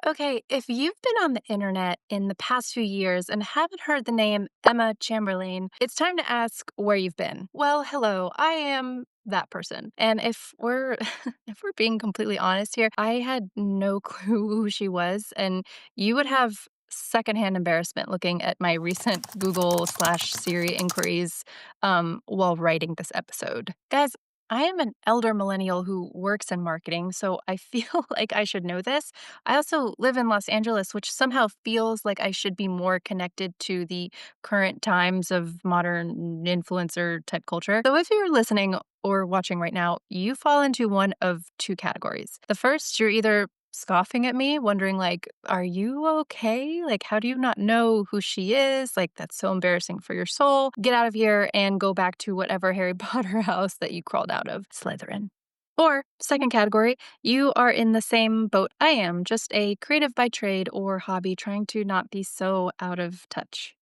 Okay, if you've been on the internet in the past few years and haven't heard the name Emma Chamberlain, it's time to ask where you've been. Well, hello, I am that person. And if we're if we're being completely honest here, I had no clue who she was, and you would have secondhand embarrassment looking at my recent Google/Siri inquiries while writing this episode. Guys, I am an elder millennial who works in marketing, so I feel like I should know this. I also live in Los Angeles, which somehow feels like I should be more connected to the current times of modern influencer type culture. So if you're listening or watching right now, you fall into one of two categories. The first, you're either scoffing at me, wondering like, are you okay? Like, how do you not know who she is? Like, that's so embarrassing for your soul. Get out of here and go back to whatever Harry Potter house that you crawled out of, Slytherin. Or, second category, you are in the same boat I am, just a creative by trade or hobby trying to not be so out of touch.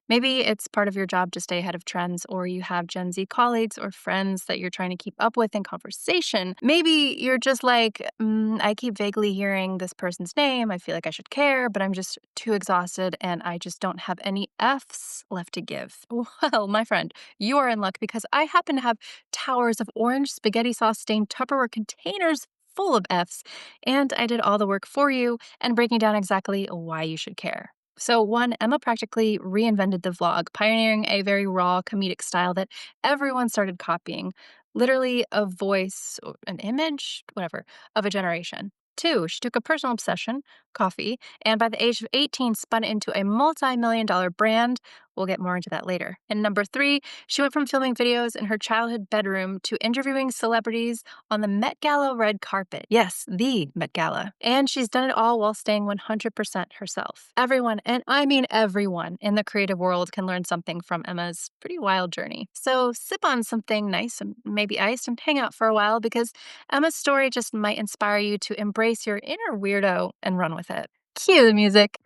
Maybe it's part of your job to stay ahead of trends, or you have Gen Z colleagues or friends that you're trying to keep up with in conversation. Maybe you're just like, I keep vaguely hearing this person's name. I feel like I should care, but I'm just too exhausted and I just don't have any F's left to give. Well, my friend, you are in luck because I happen to have towers of orange spaghetti sauce stained Tupperware containers full of F's, and I did all the work for you and breaking down exactly why you should care. So, one, Emma practically reinvented the vlog, pioneering a very raw comedic style that everyone started copying. Literally a voice, or an image, whatever, of a generation. Two, she took a personal obsession, coffee, and by the age of 18 spun it into a multi-million-dollar brand. We'll get more into that later. And number three, she went from filming videos in her childhood bedroom to interviewing celebrities on the Met Gala red carpet. Yes, the Met Gala. And she's done it all while staying 100% herself. Everyone, and I mean everyone, in the creative world can learn something from Emma's pretty wild journey. So sip on something nice and maybe iced and hang out for a while because Emma's story just might inspire you to embrace your inner weirdo and run with it. Cue the music.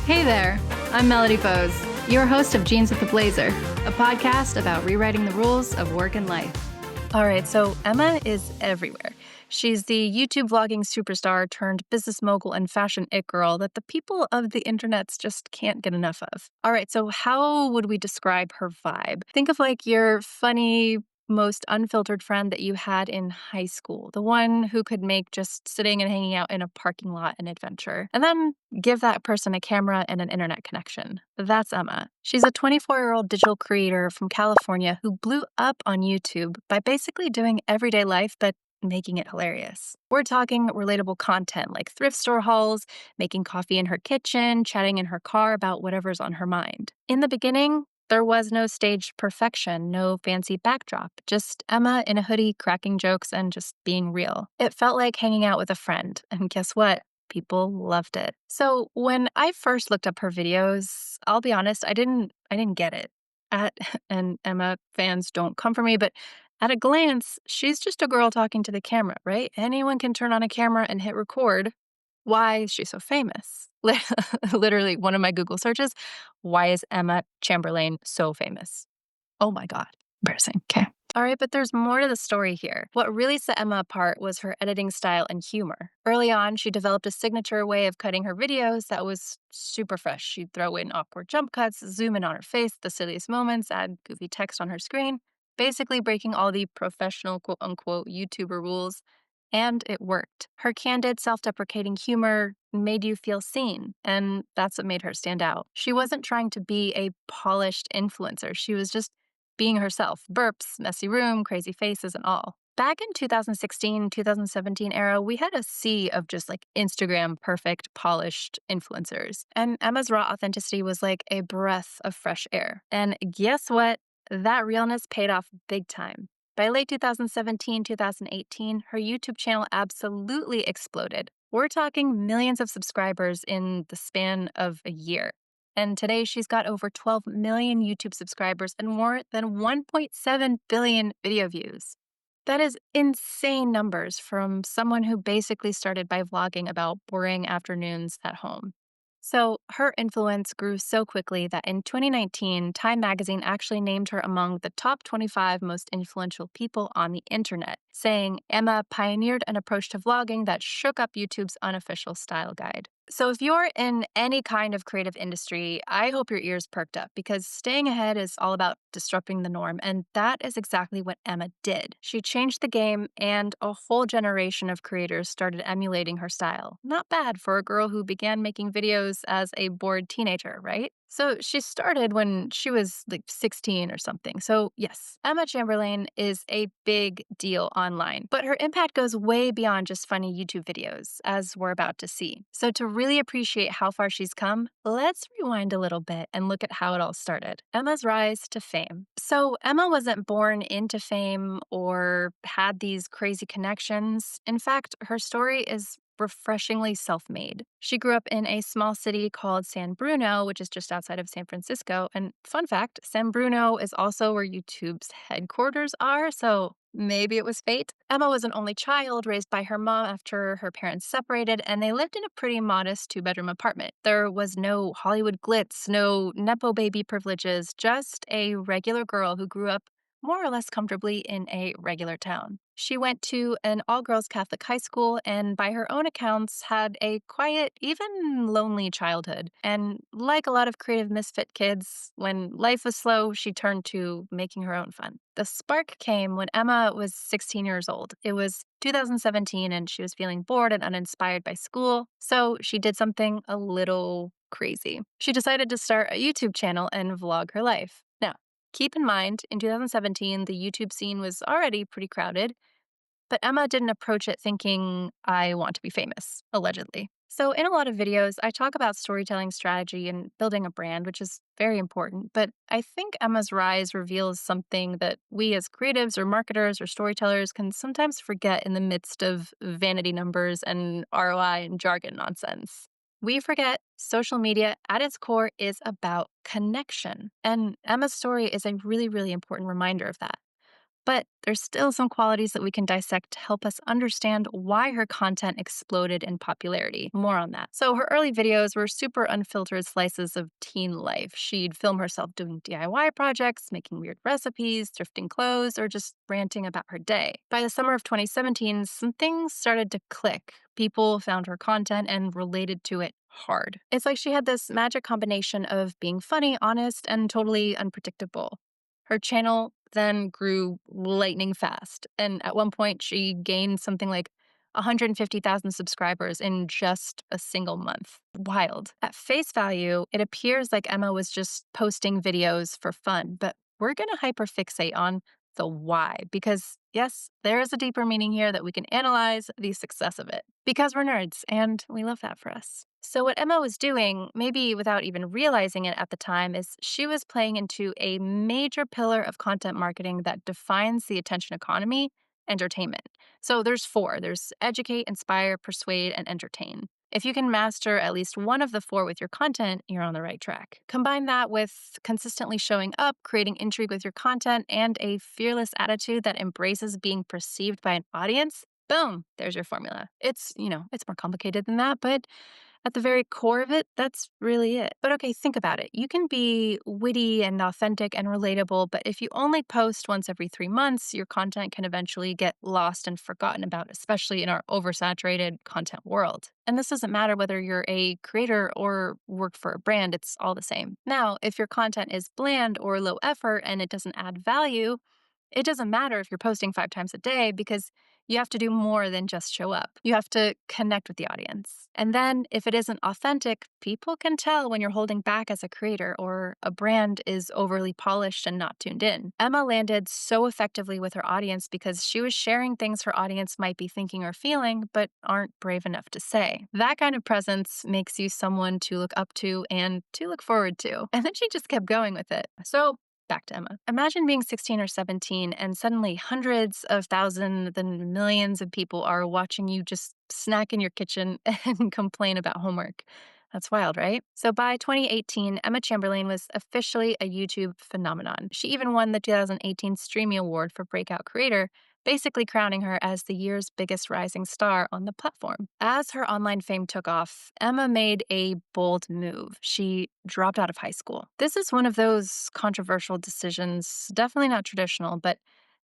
Hey there, I'm Melody Bose, your host of Jeans with the Blazer, a podcast about rewriting the rules of work and life. All right, so Emma is everywhere. She's the YouTube vlogging superstar turned business mogul and fashion it girl that the people of the internets just can't get enough of. All right, so how would we describe her vibe? Think of like your funny, most unfiltered friend that you had in high school, the one who could make just sitting and hanging out in a parking lot an adventure. And then give that person a camera and an internet connection. That's Emma. She's a 24-year-old digital creator from California who blew up on YouTube by basically doing everyday life but making it hilarious. We're talking relatable content like thrift store hauls, making coffee in her kitchen, chatting in her car about whatever's on her mind. In the beginning, there was no staged perfection, no fancy backdrop, just Emma in a hoodie cracking jokes and just being real. It felt like hanging out with a friend, and guess what? People loved it. So when I first looked up her videos, I'll be honest, I didn't get it. At and Emma fans don't come for me, but at a glance, she's just a girl talking to the camera, right? Anyone can turn on a camera and hit record. Why is she so famous? Literally, one of my Google searches, why is Emma Chamberlain so famous? Oh my God. Embarrassing. Okay. All right, but there's more to the story here. What really set Emma apart was her editing style and humor. Early on, she developed a signature way of cutting her videos that was super fresh. She'd throw in awkward jump cuts, zoom in on her face, the silliest moments, add goofy text on her screen, basically breaking all the professional quote unquote YouTuber rules. And it worked. Her candid, self deprecating humor made you feel seen, and that's what made her stand out. She wasn't trying to be a polished influencer, she was just being herself, burps, messy room, crazy faces, and all. Back in 2016, 2017 era, we had a sea of just like Instagram perfect, polished influencers. And Emma's raw authenticity was like a breath of fresh air. And guess what? That realness paid off big time. By late 2017, 2018, her YouTube channel absolutely exploded. We're talking millions of subscribers in the span of a year. And today she's got over 12 million YouTube subscribers and more than 1.7 billion video views. That is insane numbers from someone who basically started by vlogging about boring afternoons at home. So her influence grew so quickly that in 2019, Time magazine actually named her among the top 25 most influential people on the internet, saying Emma pioneered an approach to vlogging that shook up YouTube's unofficial style guide. So if you're in any kind of creative industry, I hope your ears perked up because staying ahead is all about disrupting the norm, and that is exactly what Emma did. She changed the game, and a whole generation of creators started emulating her style. Not bad for a girl who began making videos as a bored teenager, right? So she started when she was like 16 or something. So, yes, Emma Chamberlain is a big deal online, but her impact goes way beyond just funny YouTube videos, as we're about to see. So, to really appreciate how far she's come, let's rewind a little bit and look at how it all started. Emma's rise to fame. So, Emma wasn't born into fame or had these crazy connections. In fact, her story is refreshingly self made. She grew up in a small city called San Bruno, which is just outside of San Francisco. And fun fact, San Bruno is also where YouTube's headquarters are. So maybe it was fate. Emma was an only child raised by her mom after her parents separated, and they lived in a pretty modest 2-bedroom apartment. There was no Hollywood glitz, no Nepo baby privileges, just a regular girl who grew up more or less comfortably in a regular town. She went to an all girls Catholic high school and, by her own accounts, had a quiet, even lonely childhood. And like a lot of creative misfit kids, when life was slow, she turned to making her own fun. The spark came when Emma was 16 years old. It was 2017 and she was feeling bored and uninspired by school, so she did something a little crazy. She decided to start a YouTube channel and vlog her life. Now, keep in mind, in 2017, the YouTube scene was already pretty crowded, but Emma didn't approach it thinking, I want to be famous, allegedly. So, in a lot of videos, I talk about storytelling strategy and building a brand, which is very important. But I think Emma's rise reveals something that we as creatives or marketers or storytellers can sometimes forget in the midst of vanity numbers and ROI and jargon nonsense. We forget social media at its core is about connection. And Emma's story is a really, really important reminder of that. But there's still some qualities that we can dissect to help us understand why her content exploded in popularity. More on that. So, her early videos were super unfiltered slices of teen life. She'd film herself doing DIY projects, making weird recipes, thrifting clothes, or just ranting about her day. By the summer of 2017, some things started to click. People found her content and related to it hard. It's like she had this magic combination of being funny, honest, and totally unpredictable. Her channel then grew lightning fast. And at one point, she gained something like 150,000 subscribers in just a single month. Wild. At face value, it appears like Emma was just posting videos for fun, but we're going to hyperfixate on the why, because yes, there is a deeper meaning here that we can analyze the success of it. Because we're nerds, and we love that for us. So, what Emma was doing, maybe without even realizing it at the time, is she was playing into a major pillar of content marketing that defines the attention economy: entertainment. So, there's four: there's educate, inspire, persuade, and entertain. If you can master at least one of the four with your content, you're on the right track. Combine that with consistently showing up, creating intrigue with your content, and a fearless attitude that embraces being perceived by an audience. Boom, there's your formula. It's more complicated than that, but at the very core of it, that's really it. But okay, think about it. You can be witty and authentic and relatable, but if you only post once every 3 months, your content can eventually get lost and forgotten about, especially in our oversaturated content world. And this doesn't matter whether you're a creator or work for a brand, it's all the same. Now, if your content is bland or low effort and it doesn't add value, it doesn't matter if you're posting 5 times a day because you have to do more than just show up. You have to connect with the audience. And then if it isn't authentic, people can tell when you're holding back as a creator or a brand is overly polished and not tuned in. Emma landed so effectively with her audience because she was sharing things her audience might be thinking or feeling, but aren't brave enough to say. That kind of presence makes you someone to look up to and to look forward to. And then she just kept going with it. So back to Emma. Imagine being 16 or 17 and suddenly hundreds of thousands, then millions of people are watching you just snack in your kitchen and complain about homework. That's wild, right? So by 2018, Emma Chamberlain was officially a YouTube phenomenon. She even won the 2018 Streamy Award for Breakout Creator, basically crowning her as the year's biggest rising star on the platform. As her online fame took off, Emma made a bold move. She dropped out of high school. This is one of those controversial decisions, definitely not traditional, but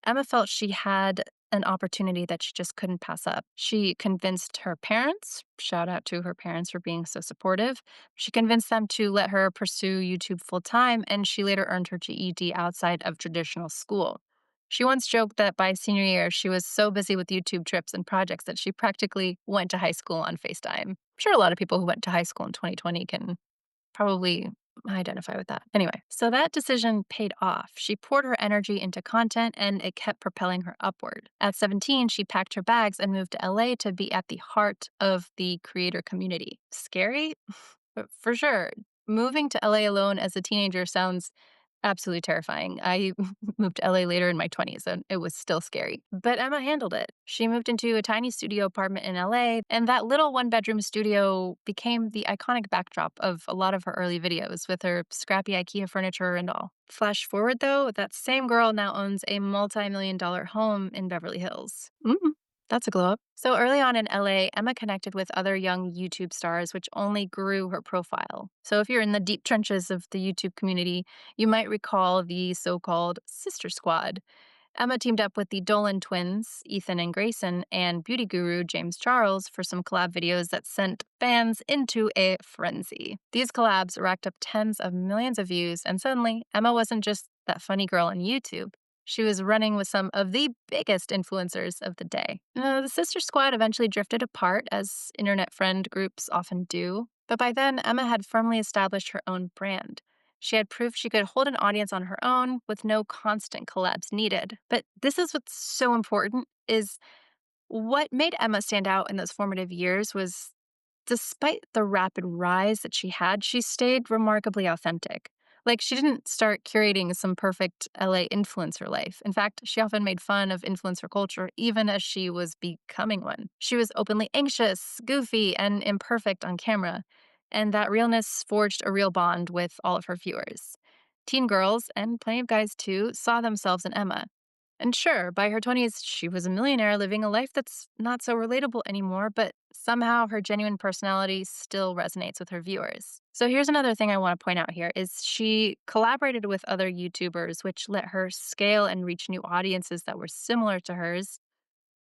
Emma felt she had an opportunity that she just couldn't pass up. She convinced her parents, shout out to her parents for being so supportive. She convinced them to let her pursue YouTube full time, and she later earned her GED outside of traditional school. She once joked that by senior year, she was so busy with YouTube trips and projects that she practically went to high school on FaceTime. I'm sure a lot of people who went to high school in 2020 can probably identify with that. Anyway, so that decision paid off. She poured her energy into content and it kept propelling her upward. At 17, she packed her bags and moved to LA to be at the heart of the creator community. Scary? But for sure. Moving to LA alone as a teenager sounds absolutely terrifying. I moved to LA later in my 20s, and it was still scary. But Emma handled it. She moved into a tiny studio apartment in LA, and that little one-bedroom studio became the iconic backdrop of a lot of her early videos with her scrappy IKEA furniture and all. Flash forward, though, that same girl now owns a multi-million-dollar home in Beverly Hills. That's a glow up. So early on in LA, Emma connected with other young YouTube stars, which only grew her profile. So if you're in the deep trenches of the YouTube community, you might recall the so called Sister Squad. Emma teamed up with the Dolan twins, Ethan and Grayson, and beauty guru James Charles for some collab videos that sent fans into a frenzy. These collabs racked up tens of millions of views, and suddenly, Emma wasn't just that funny girl on YouTube. She was running with some of the biggest influencers of the day. The Sister Squad eventually drifted apart, as internet friend groups often do. But by then, Emma had firmly established her own brand. She had proved she could hold an audience on her own with no constant collabs needed. But this is what's so important is what made Emma stand out in those formative years was despite the rapid rise that she had, she stayed remarkably authentic. Like, she didn't start curating some perfect LA influencer life. In fact, she often made fun of influencer culture even as she was becoming one. She was openly anxious, goofy, and imperfect on camera. And that realness forged a real bond with all of her viewers. Teen girls, and plenty of guys too, saw themselves in Emma. And sure, by her 20s, she was a millionaire living a life that's not so relatable anymore, but somehow her genuine personality still resonates with her viewers. So here's another thing I want to point out here is she collaborated with other YouTubers, which let her scale and reach new audiences that were similar to hers.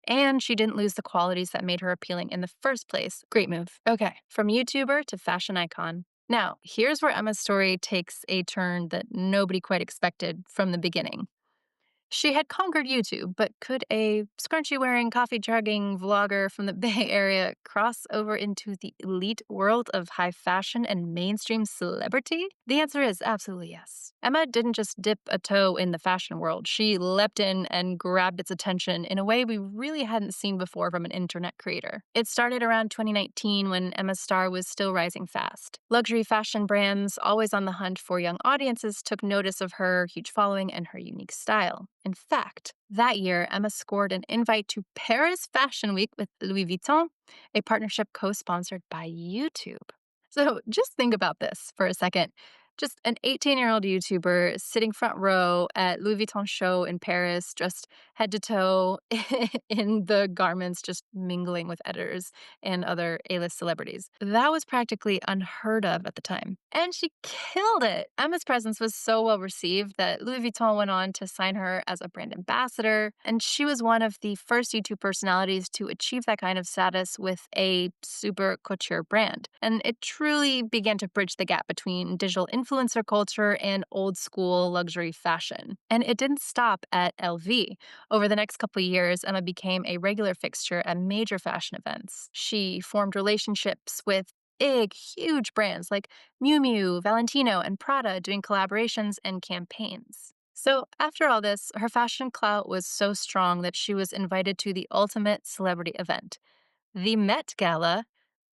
And she didn't lose the qualities that made her appealing in the first place. Great move. Okay, from YouTuber to fashion icon. Now, here's where Emma's story takes a turn that nobody quite expected from the beginning. She had conquered YouTube, but could a scrunchy wearing, coffee chugging vlogger from the Bay Area cross over into the elite world of high fashion and mainstream celebrity? The answer is absolutely yes. Emma didn't just dip a toe in the fashion world, she leapt in and grabbed its attention in a way we really hadn't seen before from an internet creator. It started around 2019 when Emma's star was still rising fast. Luxury fashion brands, always on the hunt for young audiences, took notice of her huge following and her unique style. In fact, that year, Emma scored an invite to Paris Fashion Week with Louis Vuitton, a partnership co-sponsored by YouTube. So just think about this for a second. Just an 18-year-old YouTuber sitting front row at Louis Vuitton show in Paris, dressed head to toe in the garments, just mingling with editors and other A-list celebrities. That was practically unheard of at the time. And she killed it. Emma's presence was so well received that Louis Vuitton went on to sign her as a brand ambassador, and she was one of the first YouTube personalities to achieve that kind of status with a super couture brand. And it truly began to bridge the gap between digital influencer culture and old school luxury fashion. And it didn't stop at LV. Over the next couple of years, Emma became a regular fixture at major fashion events. She formed relationships with big, huge brands like Miu Miu, Valentino, and Prada doing collaborations and campaigns. So after all this, her fashion clout was so strong that she was invited to the ultimate celebrity event, the Met Gala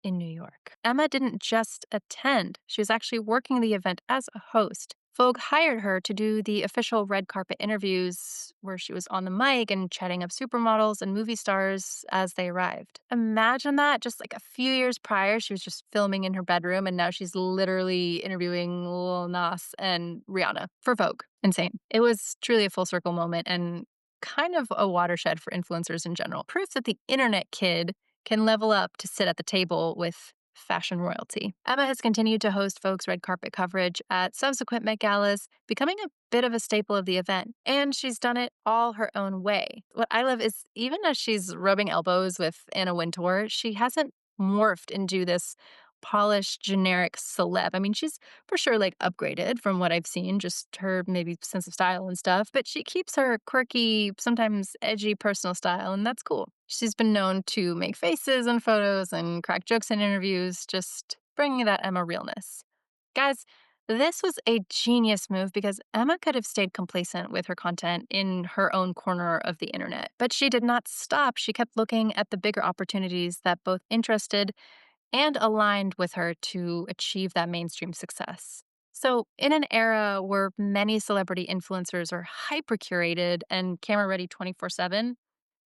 in New York. Emma didn't just attend, she was actually working the event as a host. Vogue hired her to do the official red carpet interviews where she was on the mic and chatting up supermodels and movie stars as they arrived. Imagine that. Just like a few years prior, she was just filming in her bedroom, and now she's literally interviewing Lil Nas and Rihanna for Vogue. Insane. It was truly a full circle moment, and kind of a watershed for influencers in general. Proof that the internet kid can level up to sit at the table with fashion royalty. Emma has continued to host Vogue's red carpet coverage at subsequent Met Galas, becoming a bit of a staple of the event. And she's done it all her own way. What I love is even as she's rubbing elbows with Anna Wintour, she hasn't morphed into this polished, generic celeb. I mean, she's for sure like upgraded from what I've seen, just her maybe sense of style and stuff, but she keeps her quirky, sometimes edgy personal style, and that's cool. She's been known to make faces in photos and crack jokes in interviews, just bringing that Emma realness. Guys, this was a genius move because Emma could have stayed complacent with her content in her own corner of the internet. But she did not stop. She kept looking at the bigger opportunities that both interested and aligned with her to achieve that mainstream success. So, in an era where many celebrity influencers are hyper curated and camera ready 24/7,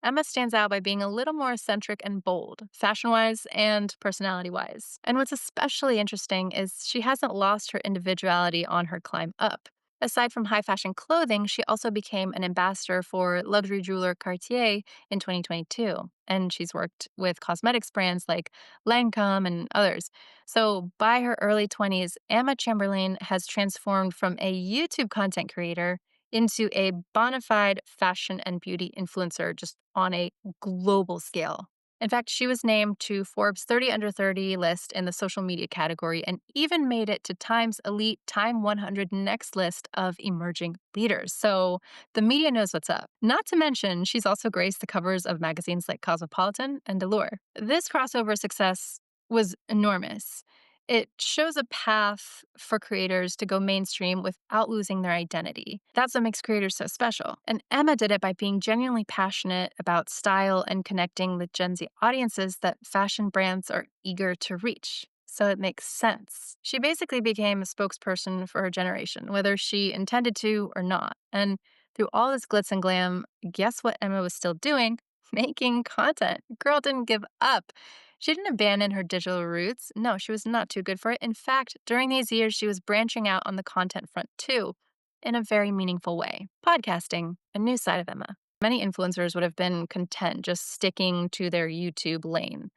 Emma stands out by being a little more eccentric and bold, fashion wise and personality wise. And what's especially interesting is she hasn't lost her individuality on her climb up. Aside from high fashion clothing, she also became an ambassador for luxury jeweler Cartier in 2022. And she's worked with cosmetics brands like Lancome and others. So by her early 20s, Emma Chamberlain has transformed from a YouTube content creator into a bona fide fashion and beauty influencer just on a global scale. In fact, she was named to Forbes 30 Under 30 list in the social media category and even made it to Time's elite Time 100 Next list of emerging leaders. So the media knows what's up. Not to mention, she's also graced the covers of magazines like Cosmopolitan and Allure. This crossover success was enormous. It shows a path for creators to go mainstream without losing their identity. That's what makes creators so special. And Emma did it by being genuinely passionate about style and connecting with Gen Z audiences that fashion brands are eager to reach. So it makes sense. She basically became a spokesperson for her generation, whether she intended to or not. And through all this glitz and glam, guess what Emma was still doing? Making content. Girl didn't give up. She didn't abandon her digital roots. No, she was not too good for it. In fact, during these years, she was branching out on the content front too, in a very meaningful way. Podcasting, a new side of Emma. Many influencers would have been content just sticking to their YouTube lane.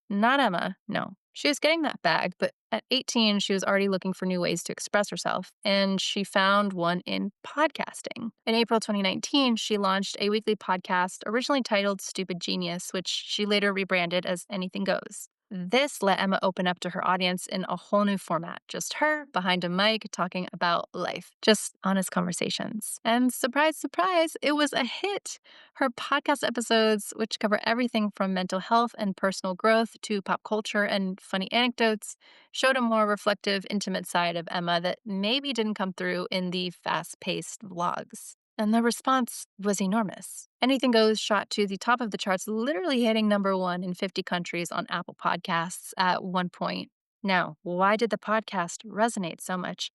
Not Emma, no. She was getting that bag, but at 18, she was already looking for new ways to express herself, and she found one in podcasting. In April 2019, she launched a weekly podcast originally titled Stupid Genius, which she later rebranded as Anything Goes. This let Emma open up to her audience in a whole new format, just her behind a mic talking about life, just honest conversations. And surprise, surprise, it was a hit. Her podcast episodes, which cover everything from mental health and personal growth to pop culture and funny anecdotes, showed a more reflective, intimate side of Emma that maybe didn't come through in the fast paced vlogs. And the response was enormous. Anything Goes shot to the top of the charts, literally hitting #1 in 50 countries on Apple Podcasts at one point. Now, why did the podcast resonate so much?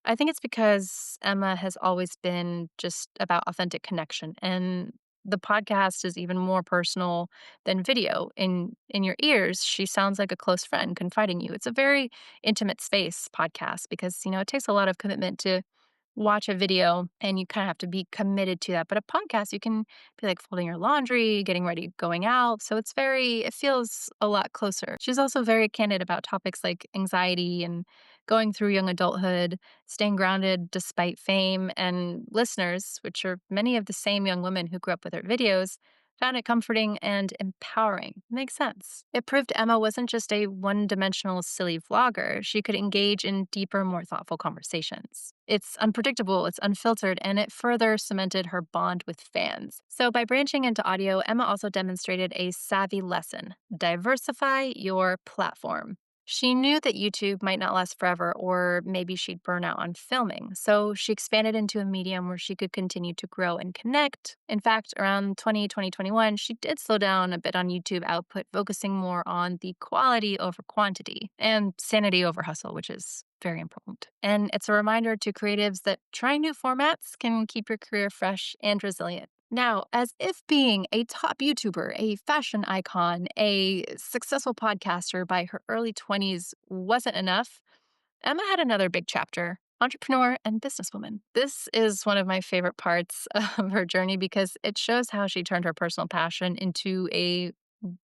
I think it's because Emma has always been just about authentic connection, and the podcast is even more personal than video. In your ears, she sounds like a close friend confiding you. It's a very intimate space podcast because, it takes a lot of commitment to watch a video and you kind of have to be committed to that. But a podcast, you can be like folding your laundry, getting ready, going out. So it feels a lot closer. She's also very candid about topics like anxiety and going through young adulthood, staying grounded despite fame. And listeners, which are many of the same young women who grew up with her videos, found it comforting and empowering. Makes sense. It proved Emma wasn't just a one dimensional, silly vlogger. She could engage in deeper, more thoughtful conversations. It's unpredictable, it's unfiltered, and it further cemented her bond with fans. So, by branching into audio, Emma also demonstrated a savvy lesson: diversify your platform. She knew that YouTube might not last forever, or maybe she'd burn out on filming. So she expanded into a medium where she could continue to grow and connect. In fact, around 2021, she did slow down a bit on YouTube output, focusing more on the quality over quantity and sanity over hustle, which is very important. And it's a reminder to creatives that trying new formats can keep your career fresh and resilient. Now, as if being a top YouTuber, a fashion icon, a successful podcaster by her early 20s wasn't enough, Emma had another big chapter. entrepreneur and businesswoman. This is one of my favorite parts of her journey because it shows how she turned her personal passion into a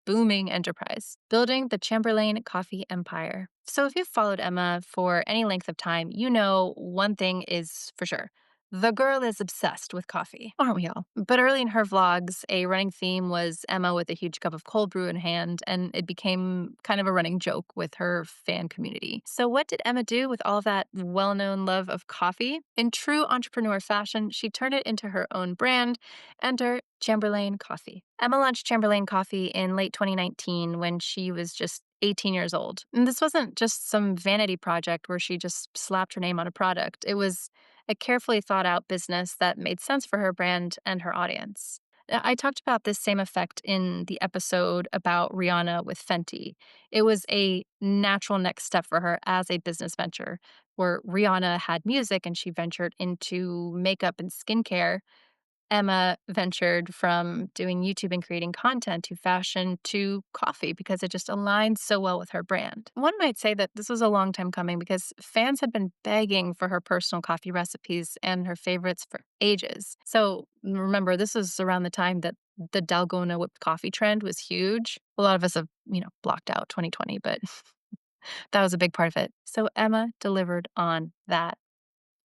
booming enterprise, building the Chamberlain Coffee empire. So, if you've followed Emma for any length of time, you know one thing is for sure. The girl is obsessed with coffee, aren't we all? But early in her vlogs, a running theme was Emma with a huge cup of cold brew in hand, and it became kind of a running joke with her fan community. So, what did Emma do with all of that well known love of coffee? In true entrepreneur fashion, she turned it into her own brand. Enter Chamberlain Coffee. Emma launched Chamberlain Coffee in late 2019 when she was just 18 years old. And this wasn't just some vanity project where she just slapped her name on a product. It was a carefully thought out business that made sense for her brand and her audience. I talked about this same effect in the episode about Rihanna with Fenty. It was a natural next step for her as a business venture, where Rihanna had music and she ventured into makeup and skincare. Emma ventured from doing YouTube and creating content to fashion to coffee because it just aligns so well with her brand. One might say that this was a long time coming because fans had been begging for her personal coffee recipes and her favorites for ages. So remember, this was around the time that the Dalgona whipped coffee trend was huge. A lot of us have, blocked out 2020, but that was a big part of it. So Emma delivered on that.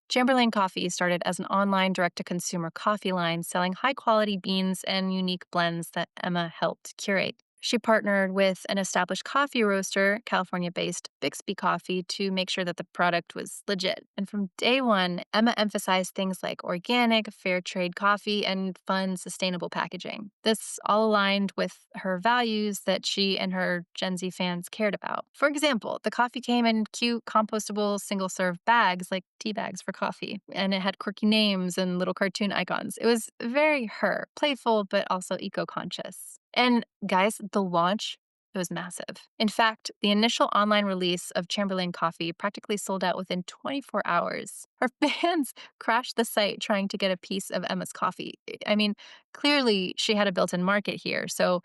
Chamberlain Coffee started as an online direct-to-consumer coffee line selling high-quality beans and unique blends that Emma helped curate. She partnered with an established coffee roaster, California-based Bixby Coffee, to make sure that the product was legit. And from day one, Emma emphasized things like organic, fair trade coffee, and fun, sustainable packaging. This all aligned with her values that she and her Gen Z fans cared about. For example, the coffee came in cute, compostable, single-serve bags like tea bags for coffee, and it had quirky names and little cartoon icons. It was very her, playful, but also eco-conscious. And guys, the launch, it was massive. In fact, the initial online release of Chamberlain Coffee practically sold out within 24 hours. Her fans crashed the site trying to get a piece of Emma's coffee. I mean, clearly she had a built-in market here. So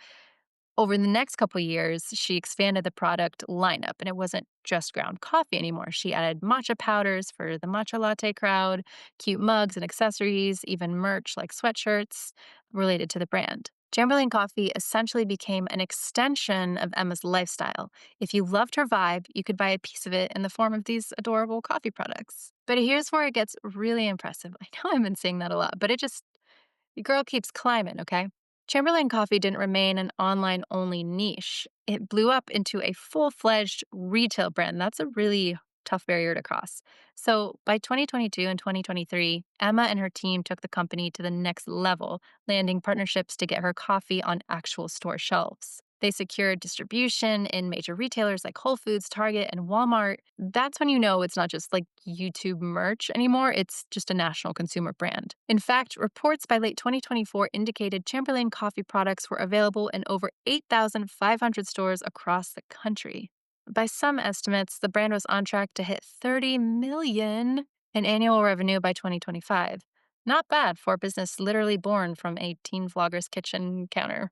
over the next couple of years, she expanded the product lineup, and it wasn't just ground coffee anymore. She added matcha powders for the matcha latte crowd, cute mugs and accessories, even merch like sweatshirts related to the brand. Chamberlain Coffee essentially became an extension of Emma's lifestyle. If you loved her vibe, you could buy a piece of it in the form of these adorable coffee products. But here's where it gets really impressive. I know I've been saying that a lot, but the girl keeps climbing, okay? Chamberlain Coffee didn't remain an online-only niche. It blew up into a full-fledged retail brand. That's a really tough barrier to cross. So by 2022 and 2023, Emma and her team took the company to the next level, landing partnerships to get her coffee on actual store shelves. They secured distribution in major retailers like Whole Foods, Target, and Walmart. That's when you know it's not just like YouTube merch anymore, it's just a national consumer brand. In fact, reports by late 2024 indicated Chamberlain coffee products were available in over 8,500 stores across the country. By some estimates, the brand was on track to hit $30 million in annual revenue by 2025. Not bad for a business literally born from a teen vlogger's kitchen counter.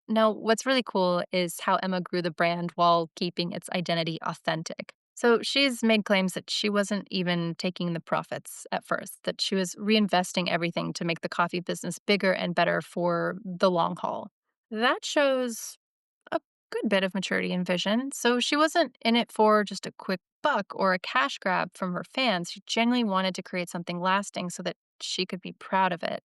Now, what's really cool is how Emma grew the brand while keeping its identity authentic. So she's made claims that she wasn't even taking the profits at first, that she was reinvesting everything to make the coffee business bigger and better for the long haul. That shows a good bit of maturity and vision. So she wasn't in it for just a quick buck or a cash grab from her fans. She genuinely wanted to create something lasting so that she could be proud of it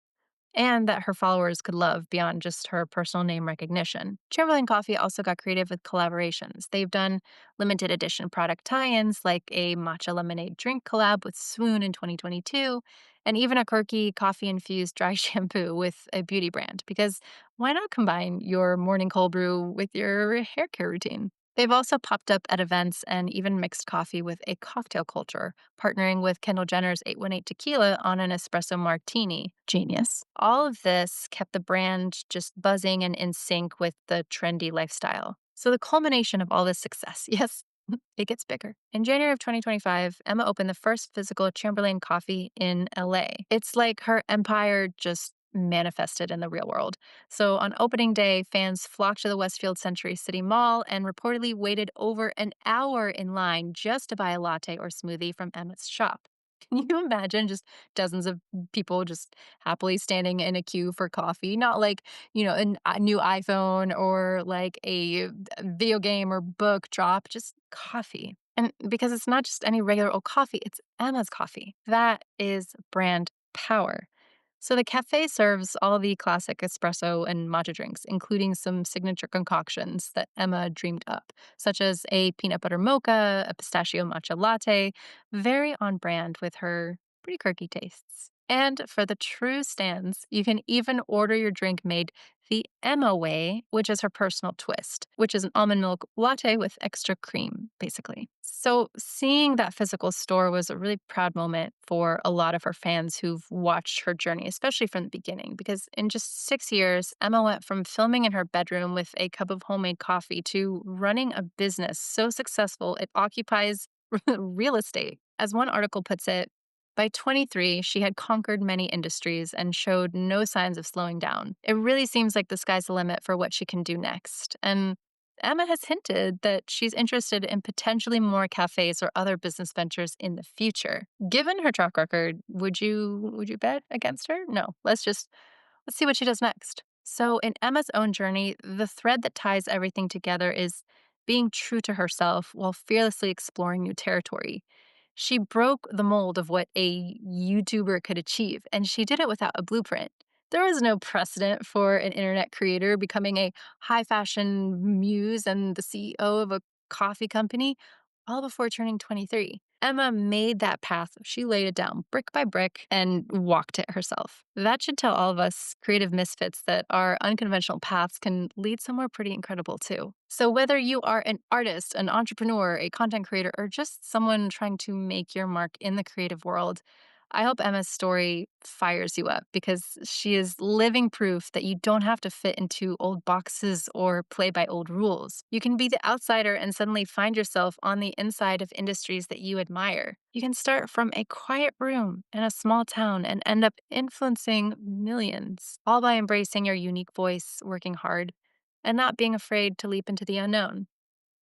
and that her followers could love beyond just her personal name recognition. Chamberlain Coffee also got creative with collaborations. They've done limited edition product tie-ins like a matcha lemonade drink collab with Swoon in 2022, and even a quirky coffee-infused dry shampoo with a beauty brand, because why not combine your morning cold brew with your hair care routine? They've also popped up at events and even mixed coffee with a cocktail culture, partnering with Kendall Jenner's 818 Tequila on an espresso martini. Genius. All of this kept the brand just buzzing and in sync with the trendy lifestyle. So the culmination of all this success, yes, it gets bigger. In January of 2025, Emma opened the first physical Chamberlain Coffee in LA. It's like her empire just manifested in the real world. So on opening day, fans flocked to the Westfield Century City Mall and reportedly waited over an hour in line just to buy a latte or smoothie from Emma's shop. Can you imagine just dozens of people just happily standing in a queue for coffee? Not like, a new iPhone or like a video game or book drop, just coffee. And because it's not just any regular old coffee, it's Emma's coffee. That is brand power. So the cafe serves all the classic espresso and matcha drinks, including some signature concoctions that Emma dreamed up, such as a peanut butter mocha, a pistachio matcha latte, very on brand with her pretty quirky tastes. And for the true stans, you can even order your drink made the Emma way, which is her personal twist, which is an almond milk latte with extra cream, basically. So seeing that physical store was a really proud moment for a lot of her fans who've watched her journey, especially from the beginning, because in just 6 years, Emma went from filming in her bedroom with a cup of homemade coffee to running a business so successful it occupies real estate. As one article puts it, by 23, she had conquered many industries and showed no signs of slowing down. It really seems like the sky's the limit for what she can do next. And Emma has hinted that she's interested in potentially more cafes or other business ventures in the future. Given her track record, would you bet against her? No. Let's see what she does next. So, in Emma's own journey, the thread that ties everything together is being true to herself while fearlessly exploring new territory. She broke the mold of what a YouTuber could achieve, and she did it without a blueprint. There was no precedent for an internet creator becoming a high fashion muse and the CEO of a coffee company all before turning 23. Emma made that path. She laid it down brick by brick and walked it herself. That should tell all of us creative misfits that our unconventional paths can lead somewhere pretty incredible too. So whether you are an artist, an entrepreneur, a content creator, or just someone trying to make your mark in the creative world, I hope Emma's story fires you up because she is living proof that you don't have to fit into old boxes or play by old rules. You can be the outsider and suddenly find yourself on the inside of industries that you admire. You can start from a quiet room in a small town and end up influencing millions, all by embracing your unique voice, working hard, and not being afraid to leap into the unknown.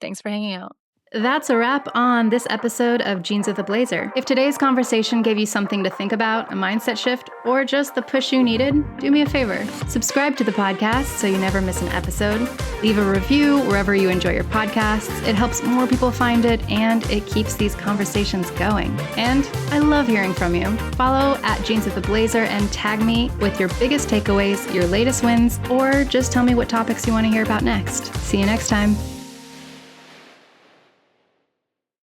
Thanks for hanging out. That's a wrap on this episode of Jeans with a Blazer. If today's conversation gave you something to think about, a mindset shift, or just the push you needed, do me a favor. Subscribe to the podcast so you never miss an episode. Leave a review wherever you enjoy your podcasts. It helps more people find it, and it keeps these conversations going. And I love hearing from you. Follow at Jeans with a Blazer and tag me with your biggest takeaways, your latest wins, or just tell me what topics you want to hear about next. See you next time.